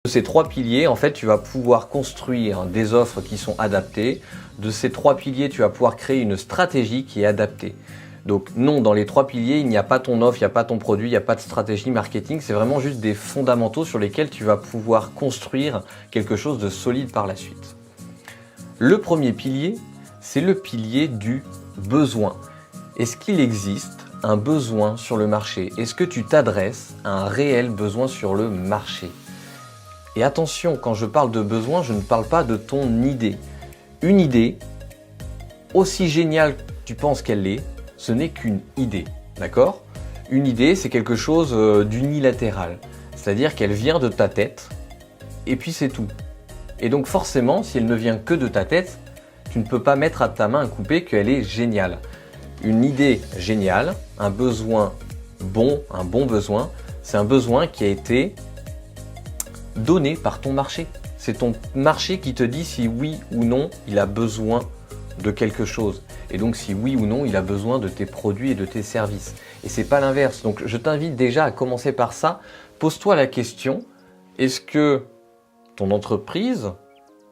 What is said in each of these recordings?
De ces trois piliers, en fait, tu vas pouvoir construire des offres qui sont adaptées. De ces trois piliers, tu vas pouvoir créer une stratégie qui est adaptée. Donc non, dans les trois piliers, il n'y a pas ton offre, il n'y a pas ton produit, il n'y a pas de stratégie marketing. C'est vraiment juste des fondamentaux sur lesquels tu vas pouvoir construire quelque chose de solide par la suite. Le premier pilier, c'est le pilier du besoin. Est-ce qu'il existe un besoin sur le marché? Est-ce que tu t'adresses à un réel besoin sur le marché? Et attention, quand je parle de besoin, je ne parle pas de ton idée. Une idée, aussi géniale que tu penses qu'elle l'est, ce n'est qu'une idée, d'accord? Une idée, c'est quelque chose d'unilatéral, c'est-à-dire qu'elle vient de ta tête, et puis c'est tout. Et donc forcément, si elle ne vient que de ta tête, tu ne peux pas mettre à ta main un coupé qu'elle est géniale. Une idée géniale, un besoin bon, un bon besoin, c'est un besoin qui a été donné par ton marché. C'est ton marché qui te dit si oui ou non il a besoin de quelque chose. Et donc si oui ou non il a besoin de tes produits et de tes services. Et c'est pas l'inverse. Donc je t'invite déjà à commencer par ça. Pose-toi la question, est-ce que ton entreprise,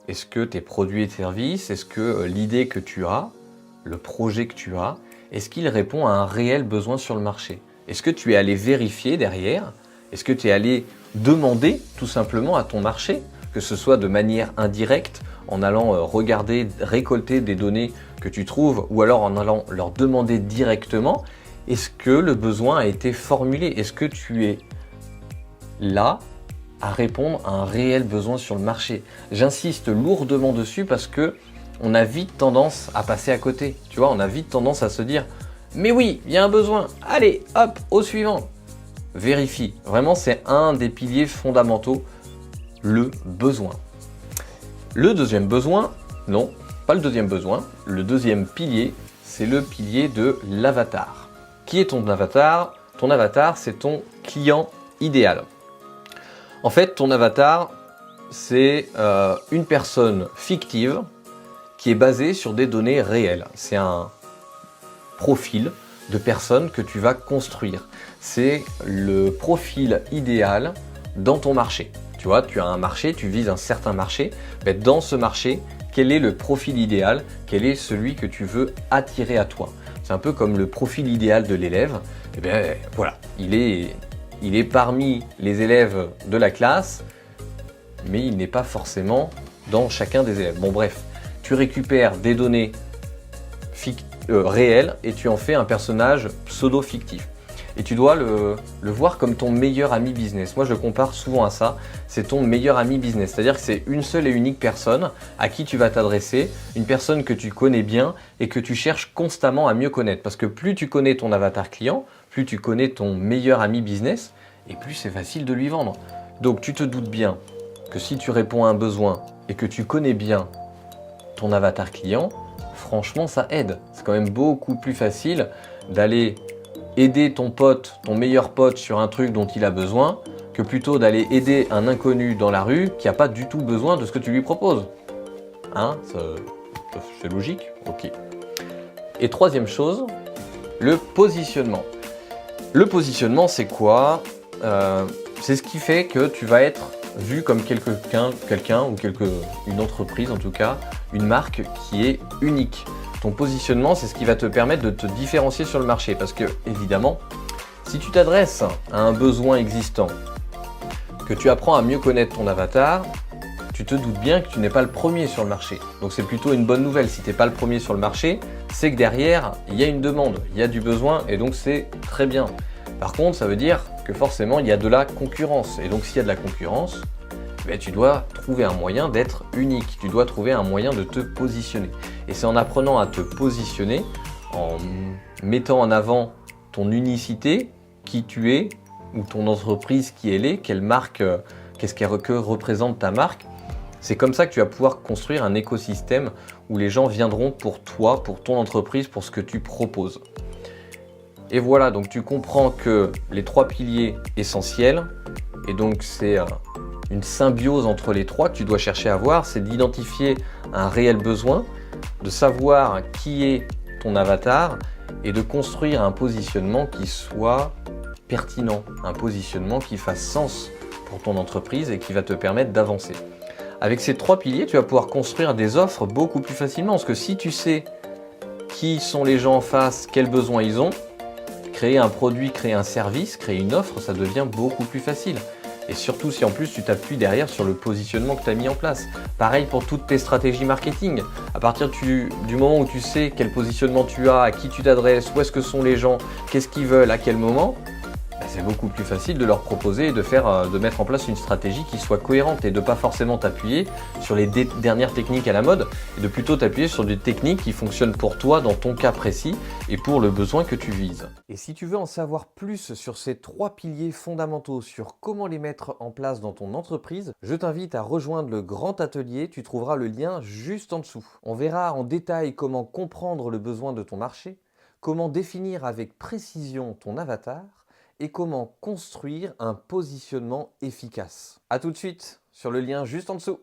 est-ce que tes produits et services, est-ce que l'idée que tu as, le projet que tu as, est-ce qu'il répond à un réel besoin sur le marché? Est-ce que tu es allé vérifier derrière? Est-ce que tu es allé demander tout simplement à ton marché, que ce soit de manière indirecte, en allant regarder, récolter des données que tu trouves, ou alors en allant leur demander directement, est-ce que le besoin a été formulé? Est-ce que tu es là à répondre à un réel besoin sur le marché? J'insiste lourdement dessus parce que on a vite tendance à passer à côté. Tu vois, on a vite tendance à se dire « Mais oui, il y a un besoin, allez, hop, au suivant !» Vérifie. Vraiment, c'est un des piliers fondamentaux, le besoin. Le deuxième besoin, non, pas le deuxième besoin. Le deuxième pilier, c'est le pilier de l'avatar. Qui est ton avatar? Ton avatar, c'est ton client idéal. En fait, ton avatar, c'est une personne fictive qui est basée sur des données réelles. C'est un profil de personne que tu vas construire. C'est le profil idéal dans ton marché. Tu vois, tu as un marché, tu vises un certain marché. Mais dans ce marché, quel est le profil idéal? Quel est celui que tu veux attirer à toi? C'est un peu comme le profil idéal de l'élève. Eh bien, voilà, il est parmi les élèves de la classe, mais il n'est pas forcément dans chacun des élèves. Bon, bref, tu récupères des données réel et tu en fais un personnage pseudo-fictif. Et tu dois le voir comme ton meilleur ami business. Moi, je compare souvent à ça. C'est ton meilleur ami business. C'est-à-dire que c'est une seule et unique personne à qui tu vas t'adresser, une personne que tu connais bien et que tu cherches constamment à mieux connaître. Parce que plus tu connais ton avatar client, plus tu connais ton meilleur ami business et plus c'est facile de lui vendre. Donc, tu te doutes bien que si tu réponds à un besoin et que tu connais bien ton avatar client, franchement, ça aide. C'est quand même beaucoup plus facile d'aller aider ton pote, ton meilleur pote sur un truc dont il a besoin, que plutôt d'aller aider un inconnu dans la rue qui n'a pas du tout besoin de ce que tu lui proposes. Hein? C'est logique? Ok. Et troisième chose, le positionnement. Le positionnement, c'est quoi? C'est ce qui fait que tu vas être vu comme quelqu'un ou une entreprise en tout cas, une marque qui est unique. Ton positionnement, c'est ce qui va te permettre de te différencier sur le marché parce que évidemment, si tu t'adresses à un besoin existant, que tu apprends à mieux connaître ton avatar, tu te doutes bien que tu n'es pas le premier sur le marché. Donc c'est plutôt une bonne nouvelle. Si tu n'es pas le premier sur le marché, c'est que derrière, il y a une demande, il y a du besoin et donc c'est très bien. Par contre, ça veut dire que forcément, il y a de la concurrence. Et donc, s'il y a de la concurrence, tu dois trouver un moyen d'être unique. Tu dois trouver un moyen de te positionner. Et c'est en apprenant à te positionner, en mettant en avant ton unicité, qui tu es, ou ton entreprise qui elle est, quelle marque, que représente ta marque. C'est comme ça que tu vas pouvoir construire un écosystème où les gens viendront pour toi, pour ton entreprise, pour ce que tu proposes. Et voilà, donc tu comprends que les trois piliers essentiels, et donc c'est une symbiose entre les trois que tu dois chercher à voir, c'est d'identifier un réel besoin, de savoir qui est ton avatar et de construire un positionnement qui soit pertinent, un positionnement qui fasse sens pour ton entreprise et qui va te permettre d'avancer. Avec ces 3 piliers, tu vas pouvoir construire des offres beaucoup plus facilement parce que si tu sais qui sont les gens en face, quels besoins ils ont, créer un produit, créer un service, créer une offre, ça devient beaucoup plus facile. Et surtout si en plus tu t'appuies derrière sur le positionnement que tu as mis en place. Pareil pour toutes tes stratégies marketing. À partir du moment où tu sais quel positionnement tu as, à qui tu t'adresses, où est-ce que sont les gens, qu'est-ce qu'ils veulent, à quel moment, c'est beaucoup plus facile de leur proposer et de mettre en place une stratégie qui soit cohérente et de ne pas forcément t'appuyer sur les dernières techniques à la mode et de plutôt t'appuyer sur des techniques qui fonctionnent pour toi dans ton cas précis et pour le besoin que tu vises. Et si tu veux en savoir plus sur ces 3 piliers fondamentaux, sur comment les mettre en place dans ton entreprise, je t'invite à rejoindre le grand atelier, tu trouveras le lien juste en dessous. On verra en détail comment comprendre le besoin de ton marché, comment définir avec précision ton avatar, et comment construire un positionnement efficace. A tout de suite sur le lien juste en dessous.